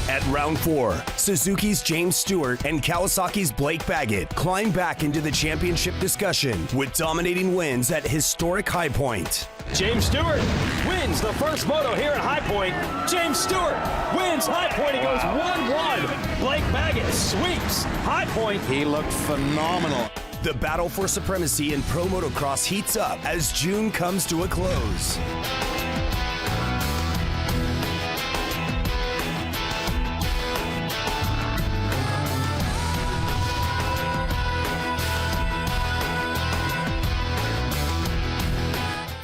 At round 4, Suzuki's James Stewart and Kawasaki's Blake Baggett climb back into the championship discussion with dominating wins at historic High Point. James Stewart wins the first moto here at High Point. James Stewart wins High Point. He goes 1-1. Blake Baggett sweeps High Point. He looked phenomenal. The battle for supremacy in pro motocross heats up as June comes to a close.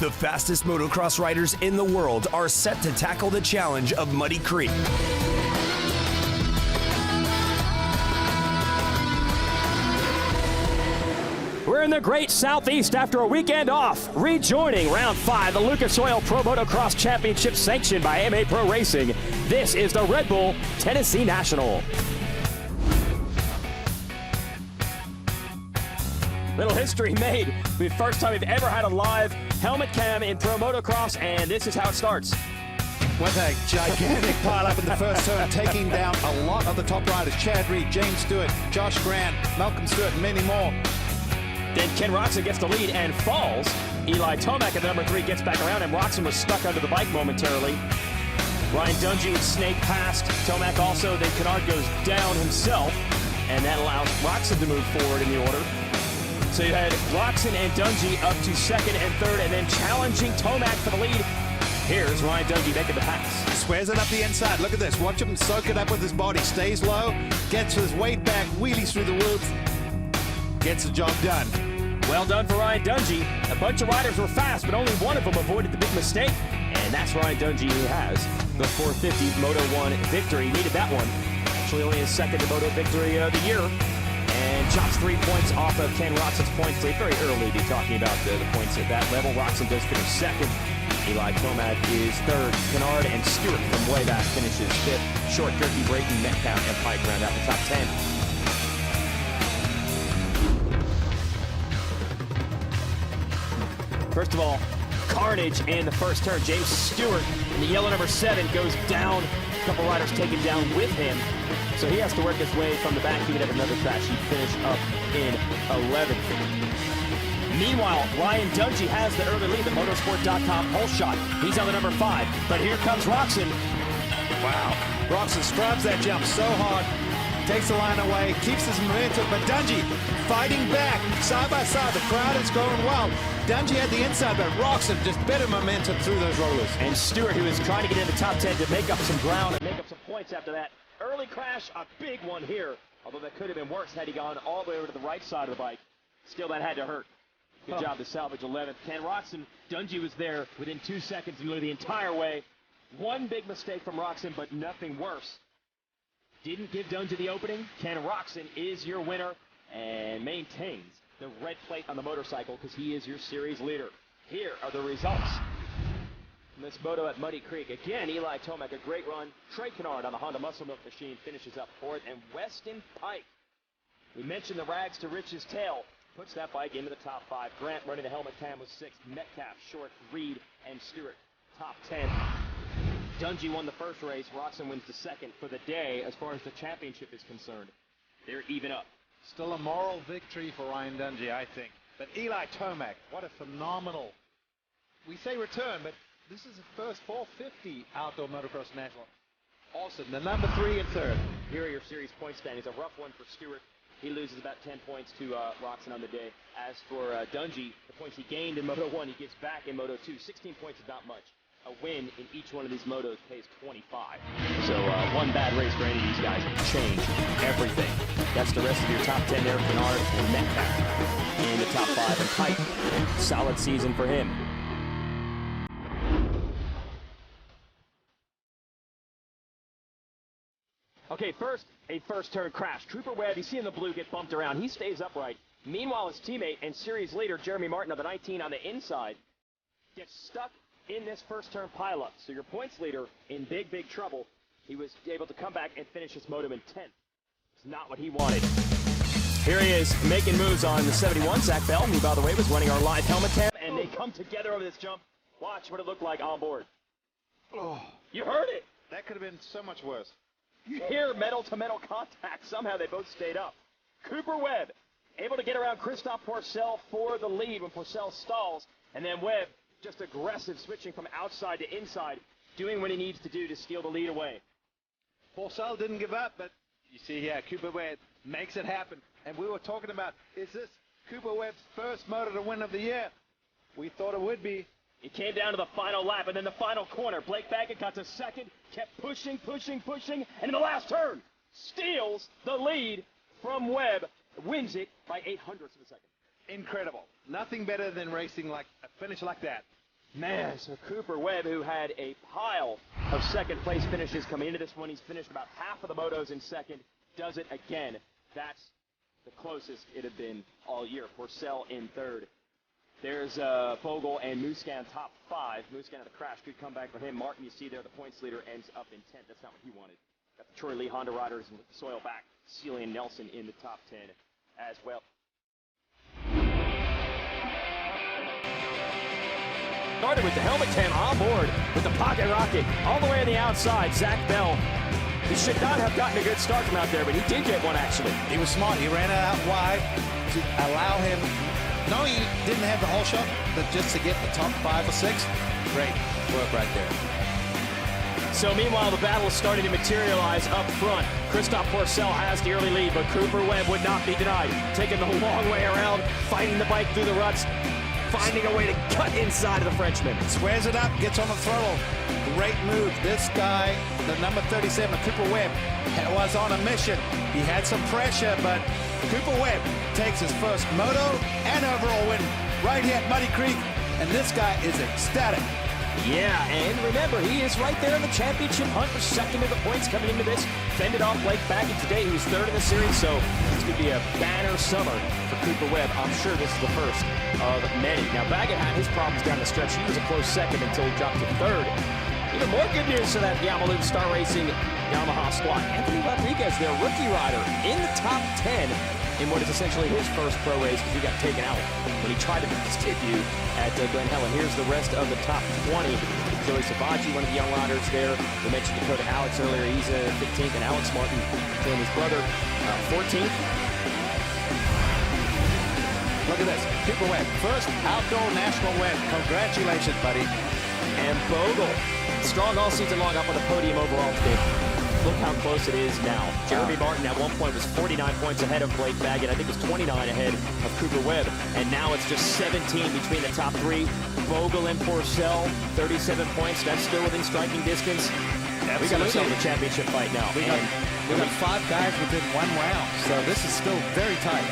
The fastest motocross riders in the world are set to tackle the challenge of Muddy Creek. We're in the great Southeast after a weekend off, rejoining round 5, the Lucas Oil Pro Motocross Championship sanctioned by AMA Pro Racing. This is the Red Bull Tennessee National. Little history made. The first time we've ever had a live helmet cam in pro motocross, and this is how it starts. With a gigantic pile-up in the first turn, taking down a lot of the top riders. Chad Reed, James Stewart, Josh Grant, Malcolm Stewart, and many more. Then Ken Roczen gets the lead and falls. Eli Tomac at number 3 gets back around, and Roczen was stuck under the bike momentarily. Ryan Dungey would snake past Tomac also, then Kennard goes down himself, and that allows Roczen to move forward in the order. So you had Roczen and Dungey up to 2nd and 3rd, and then challenging Tomac for the lead. Here's Ryan Dungey making the pass. Swears it up the inside. Look at this. Watch him soak it up with his body. Stays low, gets his weight back, wheelies through the woods, gets the job done. Well done for Ryan Dungey. A bunch of riders were fast, but only one of them avoided the big mistake. And that's Ryan Dungey, who has the 450 Moto 1 victory. He needed that one. Actually only his 2nd Moto victory of the year. And chops 3 points off of Ken Roczen's points lead. Very early to be talking about the points at that level. Roczen does finish 2nd. Eli Tomac is 3rd. Kennard and Stewart from way back finishes 5th. Short, Gerke, Brayton, Metcalf, and Pike round out the top 10. First of all, carnage in the first turn. James Stewart in the yellow number 7 goes down. A couple riders taken down with him. So he has to work his way from the back. He would have another crash. He'd finish up in 11th. Meanwhile, Ryan Dungey has the early lead. The motorsport.com pole shot. He's on the number 5. But here comes Roczen. Wow. Roczen scrubs that jump so hard. Takes the line away, keeps his momentum, but Dungey fighting back, side by side. The crowd is going wild. Dungey had the inside, but Roczen just better momentum through those rollers. And Stewart, who is trying to get in the top 10 to make up some ground and make up some points after that. Early crash, a big one here. Although that could have been worse had he gone all the way over to the right side of the bike. Still, that had to hurt. Good job to salvage 11th. Ken Roczen, Dungey was there within 2 seconds nearly the entire way. One big mistake from Roczen, but nothing worse. Didn't give Dungey the opening. Ken Roczen is your winner and maintains the red plate on the motorcycle because he is your series leader. Here are the results from this moto at Muddy Creek. Again, Eli Tomac, a great run. Trey Kennard on the Honda Muscle Milk machine finishes up 4th, and Weston Pike, we mentioned the rags to riches tail, puts that bike into the top 5. Grant running the helmet cam was 6th. Metcalf, Short, Reed, and Stewart top 10. Dungey won the first race. Roczen wins the 2nd for the day as far as the championship is concerned. They're even up. Still a moral victory for Ryan Dungey, I think. But Eli Tomac, what a phenomenal, we say return, but this is the first 450 Outdoor Motocross National. Awesome. The number 3 and 3rd. Here are your series point standings. A rough one for Stewart. He loses about 10 points to Roczen on the day. As for Dungey, the points he gained in Moto 1, he gets back in Moto 2. 16 points is not much. A win in each one of these motos pays 25. So one bad race for any of these guys can change everything. That's the rest of your top 10 there. Kennard and Metcalf in the top 5. And Pike, solid season for him. Okay, first, a first turn crash. Trooper Webb, you see in the blue, get bumped around. He stays upright. Meanwhile, his teammate and series leader, Jeremy Martin of the 19 on the inside, gets stuck in this first turn pileup. So your points leader in big, big trouble. He was able to come back and finish his moto in 10th. It's not what he wanted. Here he is making moves on the 71. Zach Bell, who, by the way, was running our live helmet cam, and they come together over this jump. Watch what it looked like on board. Oh, You heard it. that could have been so much worse. You hear metal-to-metal contact. Somehow they both stayed up. Cooper Webb able to get around Christophe Pourcel for the lead when Pourcel stalls. And then Webb just aggressive, switching from outside to inside, doing what he needs to do to steal the lead away. Pourcel didn't give up, but you see here, Cooper Webb makes it happen. And we were talking about, is this Cooper Webb's first moto to win of the year? We thought it would be. It came down to the final lap, and then the final corner. Blake Baggett got to second, kept pushing, and in the last turn, steals the lead from Webb, wins it by 0.08 of a second. Incredible. Nothing better than racing like a finish like that. Man, so Cooper Webb, who had a pile of second-place finishes coming into this one, he's finished about half of the motos in second, does it again. That's the closest it had been all year. Pourcel in third. There's Fogel and Musquin top 5. Musquin had a crash. Good comeback for him. Martin, you see there, the points leader ends up in 10th. That's not what he wanted. Got the Troy Lee Honda riders with Soil back. Sealy and Nelson in the top 10 as well. Started with the helmet cam on board with the pocket rocket all the way on the outside. Zach Bell. He should not have gotten a good start from out there, but he did get one actually. He was smart. He ran it out wide to allow him. No, he didn't have the whole shot, but just to get the top 5 or 6. Great work right there. So meanwhile, the battle is starting to materialize up front. Christophe Pourcel has the early lead, but Cooper Webb would not be denied. Taking the long way around, fighting the bike through the ruts, finding a way to cut inside of the Frenchman. Squares it up, gets on the throttle. Great move. This guy, the number 37, Cooper Webb, was on a mission. He had some pressure, but Cooper Webb takes his first moto and overall win right here at Muddy Creek, and this guy is ecstatic. Yeah, and remember, he is right there in the championship hunt for second of the points coming into this. Fended off Blake Baggett today. He was third in the series, so this could be a banner summer for Cooper Webb. I'm sure this is the first of many. Now, Baggett had his problems down the stretch. He was a close second until he dropped to third. Even more good news for that Yamaluke Star Racing Yamaha squad. Anthony Rodriguez, their rookie rider, in the top 10 in what is essentially his first pro race because he got taken out when he tried to make his debut at Glen Helen. Here's the rest of the top 20. Joey Savaji, one of the young riders there. We mentioned Dakota Alex earlier. He's 15th, and Alex Martin, and his brother, 14th. Look at this. Cooper Webb, first outdoor national win. Congratulations, buddy. And Bogle, strong all season long, up on the podium overall today. Look how close it is now. Jeremy Martin at one point was 49 points ahead of Blake Baggett. I think it was 29 ahead of Cooper Webb. And now it's just 17 between the top 3. Bogle and Pourcel, 37 points. That's still within striking distance. Absolutely. We got ourselves a championship fight now. We got 5 guys within 1 round, so this is still very tight.